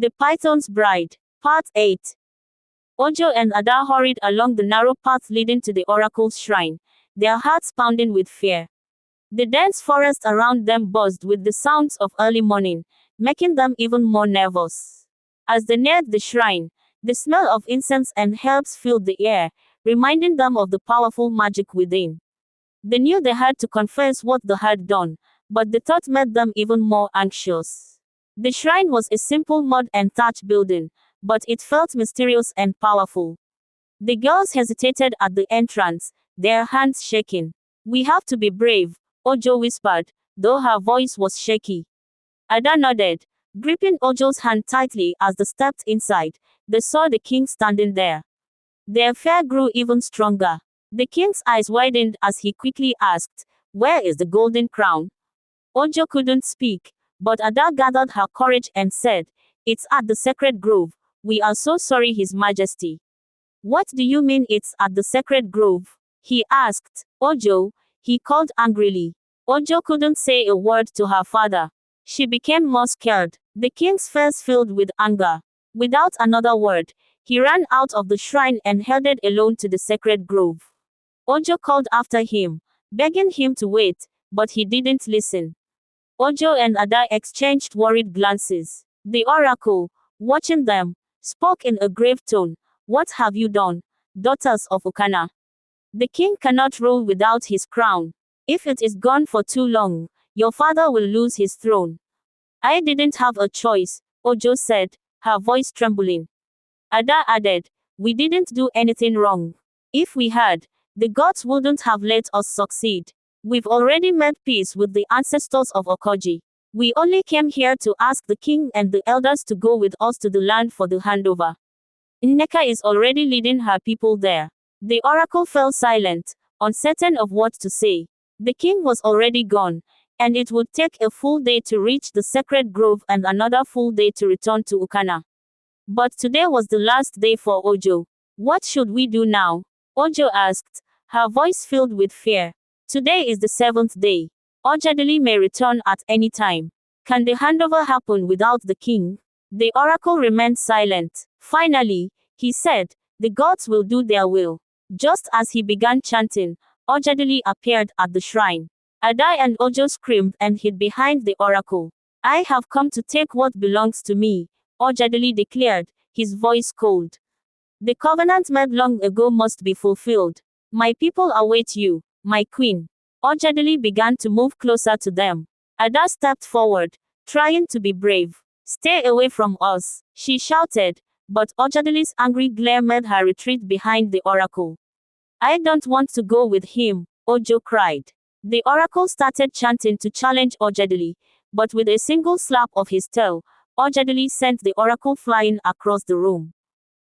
The Python's Bride. Part 8. Ojo and Ada hurried along the narrow path leading to the oracle's shrine, their hearts pounding with fear. The dense forest around them buzzed with the sounds of early morning, making them even more nervous. As they neared the shrine, the smell of incense and herbs filled the air, reminding them of the powerful magic within. They knew they had to confess what they had done, but the thought made them even more anxious. The shrine was a simple mud and thatch building, but it felt mysterious and powerful. The girls hesitated at the entrance, their hands shaking. "We have to be brave," Ojo whispered, though her voice was shaky. Ada nodded, gripping Ojo's hand tightly as they stepped inside. They saw the king standing there. Their fear grew even stronger. The king's eyes widened as he quickly asked, "Where is the golden crown?" Ojo couldn't speak, but Ada gathered her courage and said, "It's at the sacred grove. We are so sorry, His Majesty." "What do you mean it's at the sacred grove?" he asked. "Ojo," he called angrily. Ojo couldn't say a word to her father. She became more scared. The king's face filled with anger. Without another word, he ran out of the shrine and headed alone to the sacred grove. Ojo called after him, begging him to wait, but he didn't listen. Ojo and Ada exchanged worried glances. The oracle, watching them, spoke in a grave tone. "What have you done, daughters of Ukana? The king cannot rule without his crown. If it is gone for too long, your father will lose his throne." "I didn't have a choice," Ojo said, her voice trembling. Ada added, "We didn't do anything wrong. If we had, the gods wouldn't have let us succeed. We've already made peace with the ancestors of Okoji. We only came here to ask the king and the elders to go with us to the land for the handover. Nneka is already leading her people there." The oracle fell silent, uncertain of what to say. The king was already gone, and it would take a full day to reach the sacred grove and another full day to return to Ukana. But today was the last day for Ojo. "What should we do now?" Ojo asked, her voice filled with fear. "Today is the 7th day. Ojadili may return at any time. Can the handover happen without the king?" The oracle remained silent. Finally, he said, "The gods will do their will." Just as he began chanting, Ojadili appeared at the shrine. Ada and Ojo screamed and hid behind the oracle. "I have come to take what belongs to me," Ojadili declared, his voice cold. "The covenant made long ago must be fulfilled. My people await you, my queen." Ojadili began to move closer to them. Ada stepped forward, trying to be brave. "Stay away from us," she shouted, but Ojadili's angry glare made her retreat behind the oracle. "I don't want to go with him," Ojo cried. The oracle started chanting to challenge Ojadili, but with a single slap of his tail, Ojadili sent the oracle flying across the room.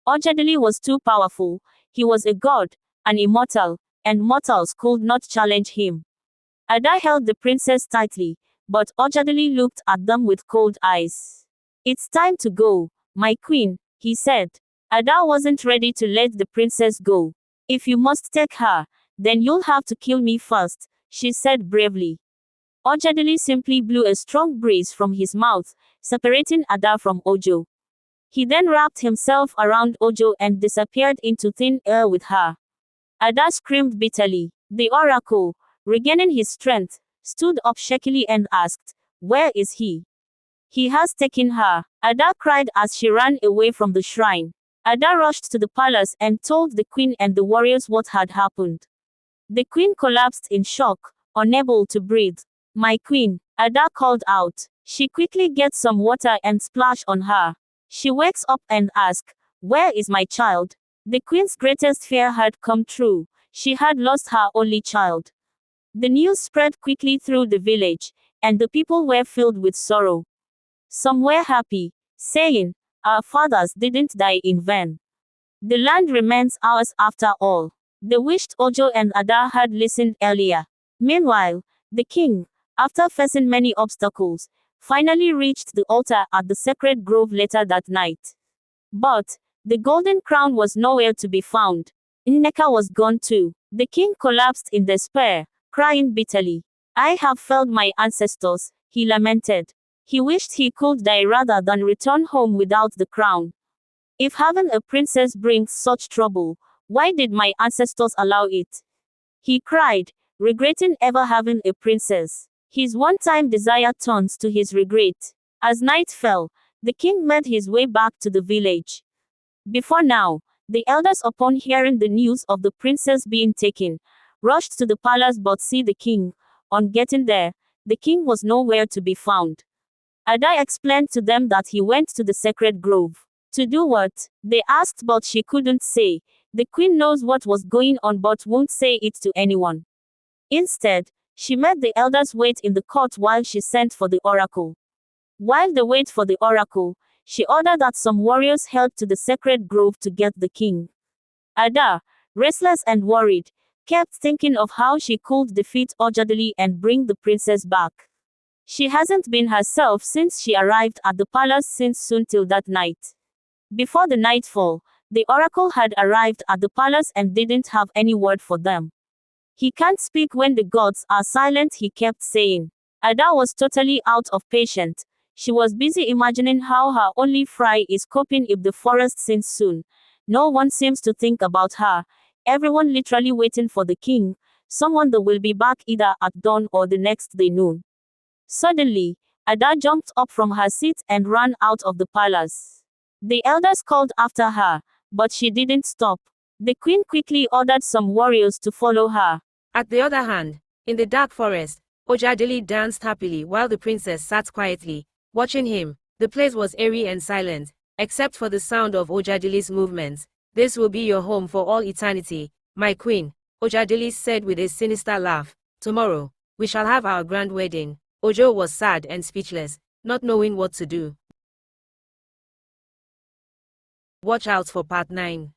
Ojadili was too powerful. He was a god, an immortal, and mortals could not challenge him. Ada held the princess tightly, but Ojadili looked at them with cold eyes. "It's time to go, my queen," he said. Ada wasn't ready to let the princess go. "If you must take her, then you'll have to kill me first," she said bravely. Ojadili simply blew a strong breeze from his mouth, separating Ada from Ojo. He then wrapped himself around Ojo and disappeared into thin air with her. Ada screamed bitterly. The oracle, regaining his strength, stood up shakily and asked, "Where is he?" "He has taken her," Ada cried as she ran away from the shrine. Ada rushed to the palace and told the queen and the warriors what had happened. The queen collapsed in shock, unable to breathe. "My queen," Ada called out. She quickly gets some water and splash on her. She wakes up and asks, "Where is my child?" The queen's greatest fear had come true. She had lost her only child. The news spread quickly through the village, and the people were filled with sorrow. Some were happy, saying, "Our fathers didn't die in vain. The land remains ours after all." They wished Ojo and Ada had listened earlier. Meanwhile, the king, after facing many obstacles, finally reached the altar at the sacred grove later that night. But the golden crown was nowhere to be found. Nneka was gone too. The king collapsed in despair, crying bitterly. "I have failed my ancestors," he lamented. He wished he could die rather than return home without the crown. If having a princess brings such trouble, why did my ancestors allow it? He cried, regretting ever having a princess. His one-time desire turns to his regret. As night fell, the king made his way back to the village. Before now, the elders, upon hearing the news of the princess being taken, rushed to the palace but see the king. On getting there, the king was nowhere to be found. Ada explained to them that he went to the sacred grove. To do what? They asked, but she couldn't say. The queen knows what was going on but won't say it to anyone. Instead, she made the elders wait in the court while she sent for the oracle. While they wait for the oracle, she ordered that some warriors head to the sacred grove to get the king. Ada, restless and worried, kept thinking of how she could defeat Ojadili and bring the princess back. She hasn't been herself since she arrived at the palace since soon till that night. Before the nightfall, the oracle had arrived at the palace and didn't have any word for them. He can't speak when the gods are silent, he kept saying. Ada was totally out of patience. She was busy imagining how her only fry is coping if the forest sings soon. No one seems to think about her. Everyone literally waiting for the king, someone that will be back either at dawn or the next day noon. Suddenly, Ada jumped up from her seat and ran out of the palace. The elders called after her, but she didn't stop. The queen quickly ordered some warriors to follow her. At the other hand, in the dark forest, Ojadili danced happily while the princess sat quietly, watching him. The place was airy and silent, except for the sound of Ojadili's movements. "This will be your home for all eternity, my queen," Ojadili said with a sinister laugh. "Tomorrow, we shall have our grand wedding." Ojo was sad and speechless, not knowing what to do. Watch out for part 9.